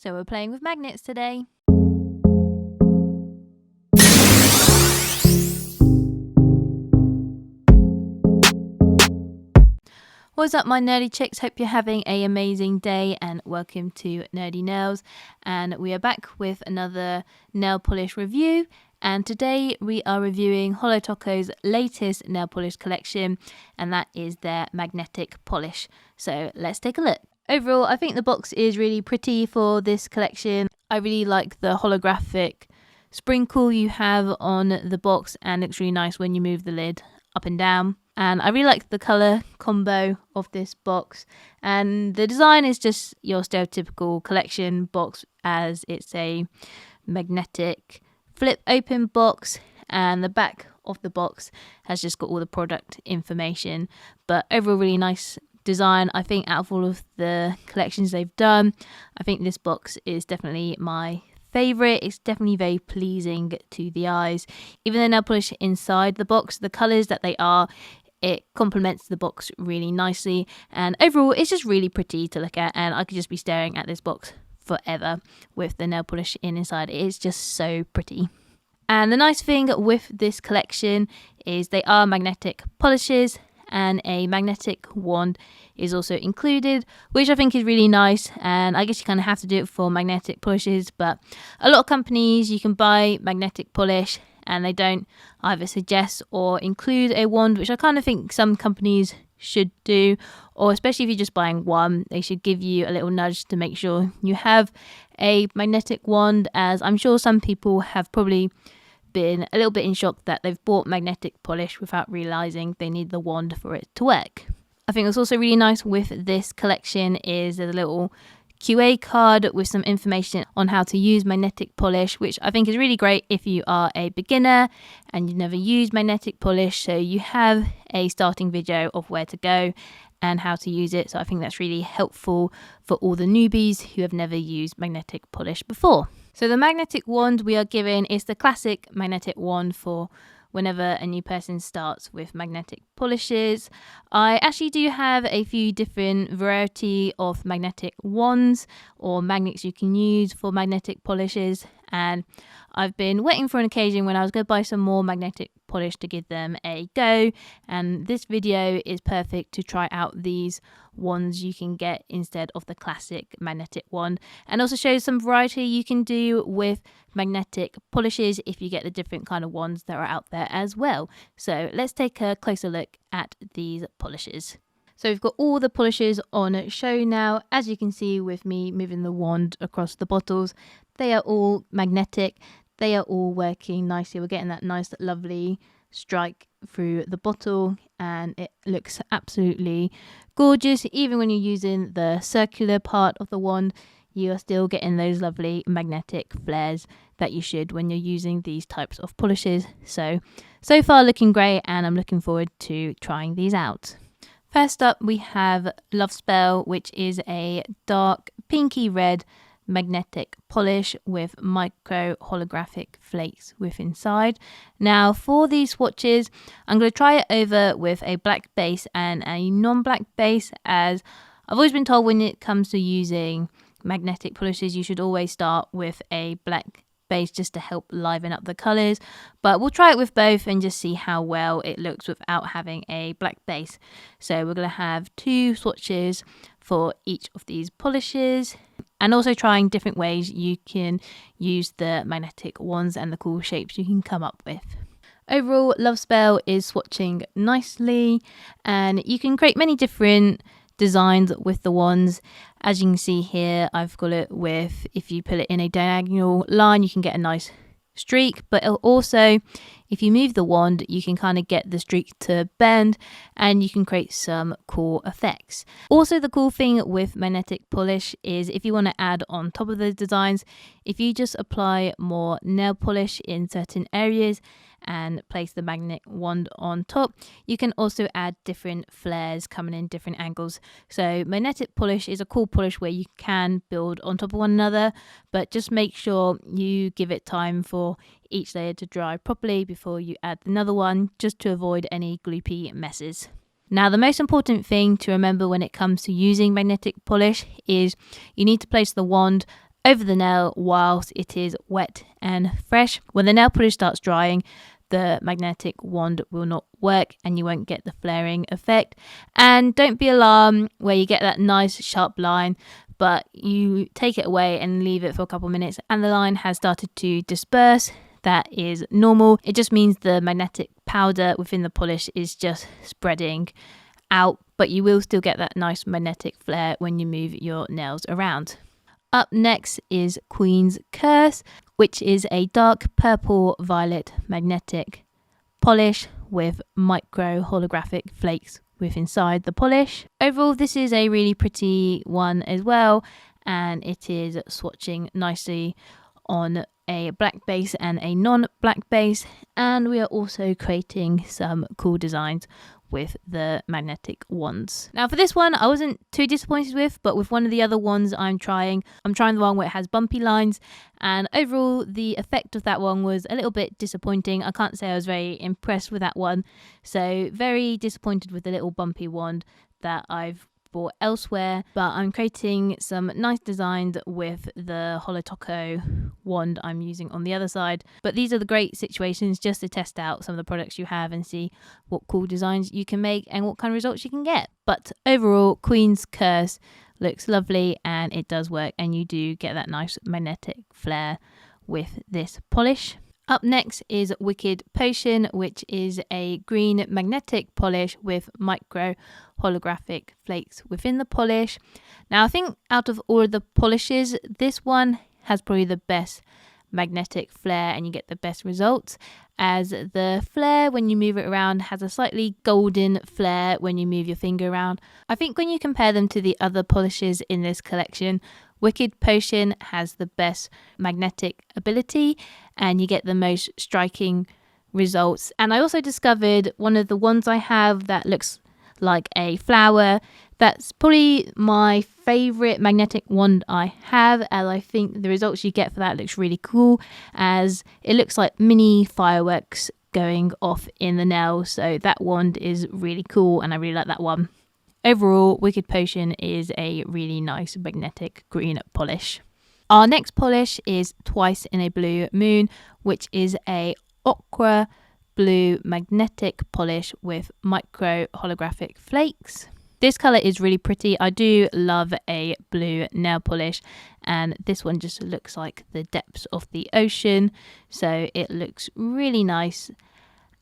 so we're playing with magnets today. What's up, my nerdy chicks? Hope you're having an amazing day and welcome to Nerdy Nails. And we are back with another nail polish review. And today we are reviewing Holo latest nail polish collection, and that is their magnetic polish. So let's take a look. Overall, I think the box is really pretty for this collection. I really like the holographic sprinkle you have on the box, and it's really nice when you move the lid up and down. And I really like the colour combo of this box, and the design is just your stereotypical collection box, as it's a magnetic flip open box, and the back of the box has just got all the product information. But overall, really nice design. I think out of all of the collections they've done, I think this box is definitely my favourite. It's definitely very pleasing to the eyes. Even the nail polish inside the box, the colours that they are, it complements the box really nicely, and overall it's just really pretty to look at, and I could just be staring at this box forever with the nail polish inside. It is just so pretty. And the nice thing with this collection is they are magnetic polishes, and a magnetic wand is also included, which I think is really nice. And I guess you kind of have to do it for magnetic polishes, but a lot of companies you can buy magnetic polish and they don't either suggest or include a wand, which I kind of think some companies should do, or especially if you're just buying one, they should give you a little nudge to make sure you have a magnetic wand, as I'm sure some people have probably been a little bit in shock that they've bought magnetic polish without realizing they need the wand for it to work. I think what's also really nice with this collection is there's a little QA card with some information on how to use magnetic polish, which I think is really great if you are a beginner and you've never used magnetic polish, so you have a starting video of where to go and how to use it. So I think that's really helpful for all the newbies who have never used magnetic polish before. So the magnetic wand we are given is the classic magnetic wand for whenever a new person starts with magnetic polishes. I actually do have a few different variety of magnetic wands or magnets you can use for magnetic polishes, and I've been waiting for an occasion when I was going to buy some more magnetic polish to give them a go, and this video is perfect to try out these wands you can get instead of the classic magnetic wand, and also shows some variety you can do with magnetic polishes if you get the different kind of wands that are out there as well. So let's take a closer look at these polishes. So we've got all the polishes on show now. As you can see with me moving the wand across the bottles, they are all magnetic. They are all working nicely. We're getting that nice lovely strike through the bottle, and it looks absolutely gorgeous. Even when you're using the circular part of the wand, you are still getting those lovely magnetic flares that you should when you're using these types of polishes. So far looking great, and I'm looking forward to trying these out. First up we have Love Spell, which is a dark pinky red magnetic polish with micro holographic flakes with inside. Now for these swatches, I'm going to try it over with a black base and a non-black base, as I've always been told when it comes to using magnetic polishes you should always start with a black base just to help liven up the colours, but we'll try it with both and just see how well it looks without having a black base. So we're going to have 2 swatches for each of these polishes, and also trying different ways you can use the magnetic wands and the cool shapes you can come up with. Overall, Love Spell is swatching nicely, and you can create many different designs with the wands. As you can see here, I've got it with, if you put it in a diagonal line, you can get a nice streak, but also if you move the wand you can kind of get the streak to bend and you can create some cool effects. Also, the cool thing with magnetic polish is if you want to add on top of the designs, if you just apply more nail polish in certain areas and place the magnet wand on top, you can also add different flares coming in different angles. So magnetic polish is a cool polish where you can build on top of one another, but just make sure you give it time for each layer to dry properly before you add another one, just to avoid any gloopy messes. Now, the most important thing to remember when it comes to using magnetic polish is you need to place the wand over the nail whilst it is wet and fresh. When the nail polish starts drying, the magnetic wand will not work and you won't get the flaring effect. And don't be alarmed where you get that nice sharp line, but you take it away and leave it for a couple of minutes and the line has started to disperse. That is normal. It just means the magnetic powder within the polish is just spreading out, but you will still get that nice magnetic flare when you move your nails around. Up next is Queen's Curse, which is a dark purple violet magnetic polish with micro holographic flakes with inside the polish. Overall, this is a really pretty one as well, and it is swatching nicely on a black base and a non-black base, and we are also creating some cool designs with the magnetic wands. Now for this one, I wasn't too disappointed with, but with one of the other ones I'm trying the one where it has bumpy lines, and overall the effect of that one was a little bit disappointing. I can't say I was very impressed with that one, so very disappointed with the little bumpy wand that I've bought elsewhere, but I'm creating some nice designs with the Holo wand I'm using on the other side. But these are the great situations just to test out some of the products you have and see what cool designs you can make and what kind of results you can get. But overall, Queen's Curse looks lovely and it does work, and you do get that nice magnetic flare with this polish. Up next is Wicked Potion, which is a green magnetic polish with micro holographic flakes within the polish. Now I think out of all of the polishes, this one has probably the best magnetic flare and you get the best results, as the flare when you move it around has a slightly golden flare when you move your finger around. I think when you compare them to the other polishes in this collection, Wicked Potion has the best magnetic ability and you get the most striking results. And I also discovered one of the ones I have that looks like a flower. That's probably my favorite magnetic wand I have, and I think the results you get for that looks really cool, as it looks like mini fireworks going off in the nail. So that wand is really cool and I really like that one. Overall, Wicked Potion is a really nice magnetic green polish. Our next polish is Twice in a Blue Moon, which is a ochre blue magnetic polish with micro holographic flakes. This colour is really pretty. I do love a blue nail polish, and this one just looks like the depths of the ocean, so it looks really nice.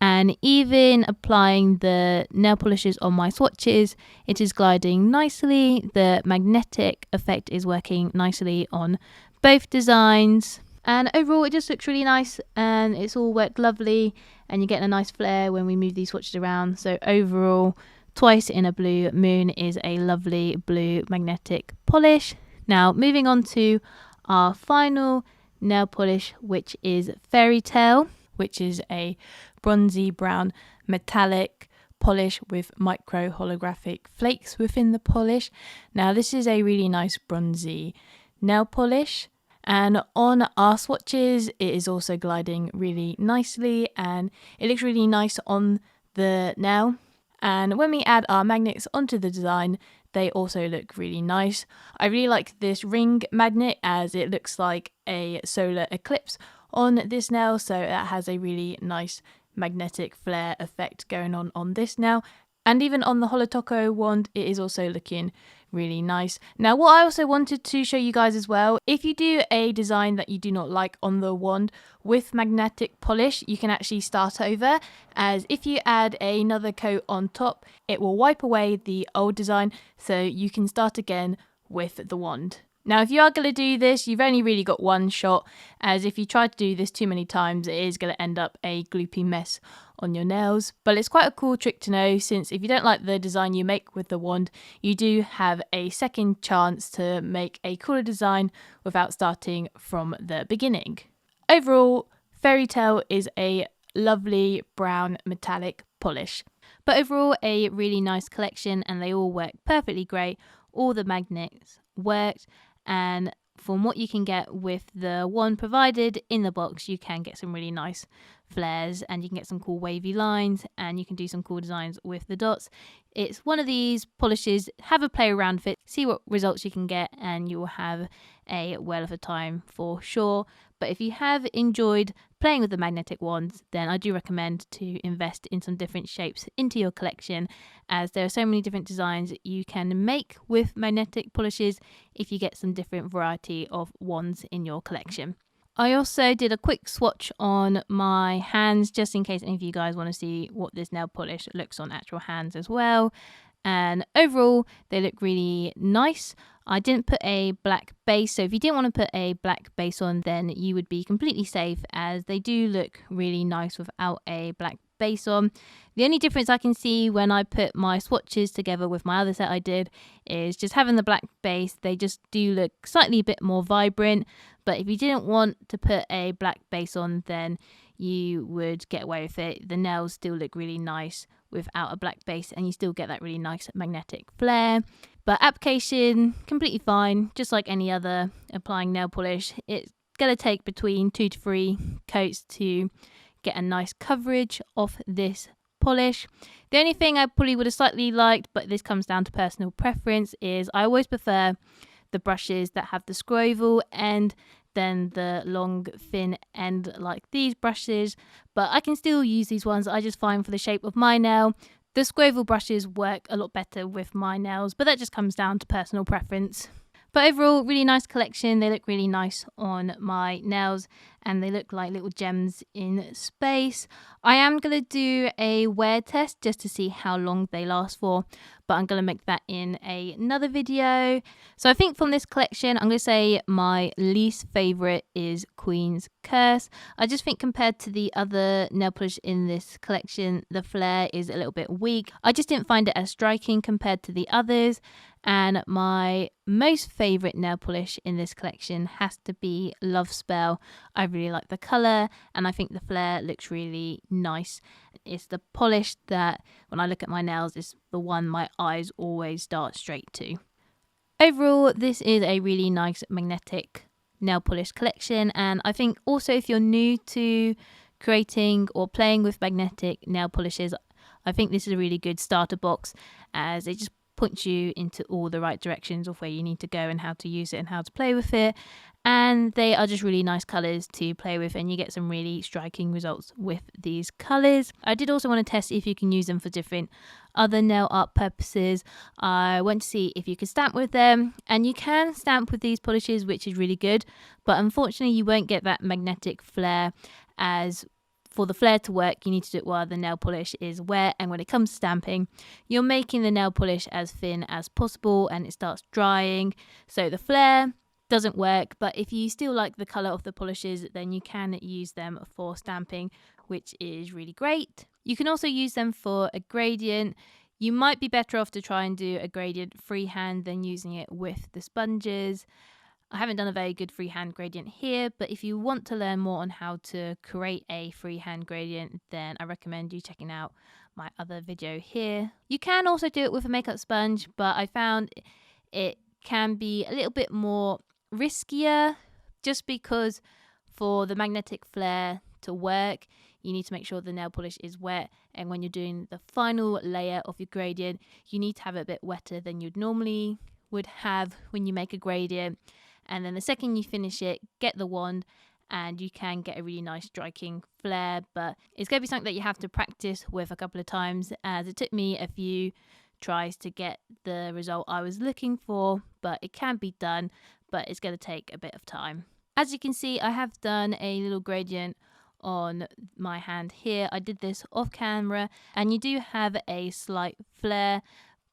And even applying the nail polishes on my swatches, it is gliding nicely. The magnetic effect is working nicely on both designs. And overall, it just looks really nice and it's all worked lovely. And you're getting a nice flare when we move these swatches around. So overall, Twice in a Blue Moon is a lovely blue magnetic polish. Now, moving on to our final nail polish, which is Fairy Tale, which is a bronzy brown metallic polish with micro holographic flakes within the polish. Now this is a really nice bronzy nail polish, and on our swatches it is also gliding really nicely and it looks really nice on the nail. And when we add our magnets onto the design, they also look really nice. I really like this ring magnet as it looks like a solar eclipse on this nail, so that has a really nice magnetic flare effect going on this nail. And even on the Holo wand, it is also looking really nice. Now, what I also wanted to show you guys as well, if you do a design that you do not like on the wand with magnetic polish, you can actually start over, as if you add another coat on top, it will wipe away the old design, so you can start again with the wand. Now, if you are going to do this, you've only really got one shot, as if you try to do this too many times, it is going to end up a gloopy mess on your nails. But it's quite a cool trick to know, since if you don't like the design you make with the wand, you do have a second chance to make a cooler design without starting from the beginning. Overall, Fairy Tale is a lovely brown metallic polish. But overall, a really nice collection, and they all work perfectly great. All the magnets worked, and from what you can get with the one provided in the box, you can get some really nice flares, and you can get some cool wavy lines, and you can do some cool designs with the dots. It's one of these polishes. Have a play around with it, see what results you can get, and you will have a well of a time for sure. But if you have enjoyed playing with the magnetic wands, then I do recommend to invest in some different shapes into your collection, as there are so many different designs you can make with magnetic polishes if you get some different variety of wands in your collection. I also did a quick swatch on my hands, just in case any of you guys want to see what this nail polish looks on actual hands as well. And overall, they look really nice. I didn't put a black base, so if you didn't want to put a black base on, then you would be completely safe, as they do look really nice without a black base on. The only difference I can see when I put my swatches together with my other set I did is just having the black base. They just do look slightly a bit more vibrant, but if you didn't want to put a black base on, then you would get away with it. The nails still look really nice without a black base, and you still get that really nice magnetic flare. But application, completely fine, just like any other applying nail polish. It's going to take between 2 to 3 coats to get a nice coverage of this polish. The only thing I probably would have slightly liked, but this comes down to personal preference, is I always prefer the brushes that have the scroval end than the long thin end like these brushes, but I can still use these ones. I just find for the shape of my nail, the scroval brushes work a lot better with my nails, but that just comes down to personal preference. But overall, really nice collection. They look really nice on my nails, and they look like little gems in space. I am going to do a wear test just to see how long they last for, but I'm going to make that in another video. So I think from this collection, I'm going to say my least favourite is Queen's Curse. I just think compared to the other nail polish in this collection, the flare is a little bit weak. I just didn't find it as striking compared to the others. And my most favourite nail polish in this collection has to be Love Spell. I really like the colour, and I think the flare looks really nice. It's the polish that, when I look at my nails, is the one my eyes always dart straight to. Overall, this is a really nice magnetic nail polish collection, and I think also if you're new to creating or playing with magnetic nail polishes, I think this is a really good starter box, as it just points you into all the right directions of where you need to go and how to use it and how to play with it. And they are just really nice colours to play with, and you get some really striking results with these colours. I did also want to test if you can use them for different other nail art purposes. I went to see if you could stamp with them, and you can stamp with these polishes, which is really good, but unfortunately you won't get that magnetic flare, as for the flare to work, you need to do it while the nail polish is wet, and when it comes to stamping, you're making the nail polish as thin as possible and it starts drying, so the flare doesn't work. But if you still like the colour of the polishes, then you can use them for stamping, which is really great. You can also use them for a gradient. You might be better off to try and do a gradient freehand than using it with the sponges. I haven't done a very good freehand gradient here, but if you want to learn more on how to create a freehand gradient, then I recommend you checking out my other video here. You can also do it with a makeup sponge, but I found it can be a little bit more riskier, just because for the magnetic flare to work, you need to make sure the nail polish is wet, and when you're doing the final layer of your gradient, you need to have it a bit wetter than you'd normally would have when you make a gradient. And then the second you finish it, get the wand, and you can get a really nice striking flare. But it's going to be something that you have to practice with a couple of times, as it took me a few tries to get the result I was looking for, but it can be done, but it's going to take a bit of time. As you can see, I have done a little gradient on my hand here. I did this off camera, and you do have a slight flare,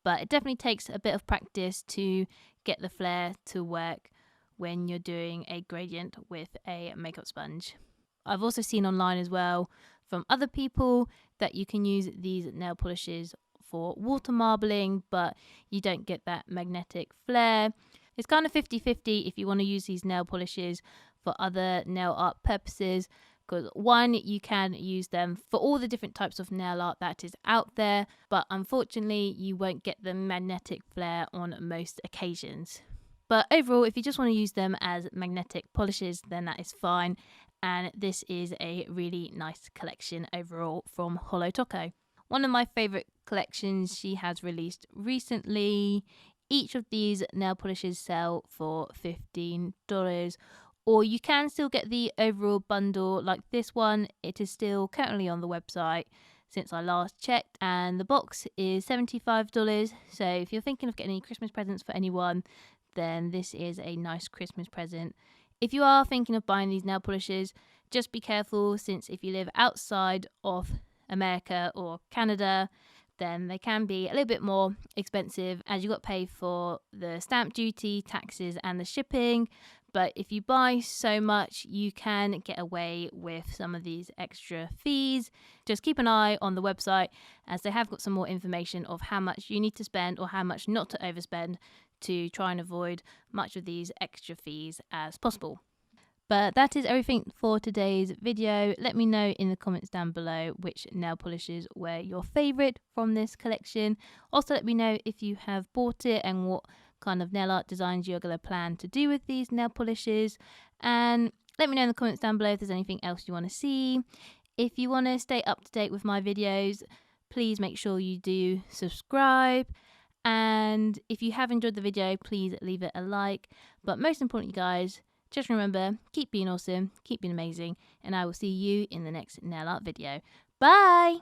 but it definitely takes a bit of practice to get the flare to work when you're doing a gradient with a makeup sponge. I've also seen online as well from other people that you can use these nail polishes for water marbling, but you don't get that magnetic flare. It's kind of 50-50 if you want to use these nail polishes for other nail art purposes, because one, you can use them for all the different types of nail art that is out there, but unfortunately you won't get the magnetic flare on most occasions. But overall, if you just want to use them as magnetic polishes, then that is fine. And this is a really nice collection overall from Holo. One of my favourite collections she has released recently. Each of these nail polishes sell for $15, or you can still get the overall bundle like this one. It is still currently on the website since I last checked, and the box is $75. So if you're thinking of getting any Christmas presents for anyone, then this is a nice Christmas present. If you are thinking of buying these nail polishes, just be careful, since if you live outside of America or Canada, then they can be a little bit more expensive, as you've got to pay for the stamp duty, taxes and the shipping. But if you buy so much, you can get away with some of these extra fees. Just keep an eye on the website, as they have got some more information of how much you need to spend or how much not to overspend to try and avoid much of these extra fees as possible. But that is everything for today's video. Let me know in the comments down below which nail polishes were your favourite from this collection. Also, let me know if you have bought it and what kind of nail art designs you're going to plan to do with these nail polishes. And let me know in the comments down below if there's anything else you want to see. If you want to stay up to date with my videos, please make sure you do subscribe. And if you have enjoyed the video, please leave it a like. But most importantly, guys, just remember, keep being awesome, keep being amazing, and I will see you in the next nail art video. Bye!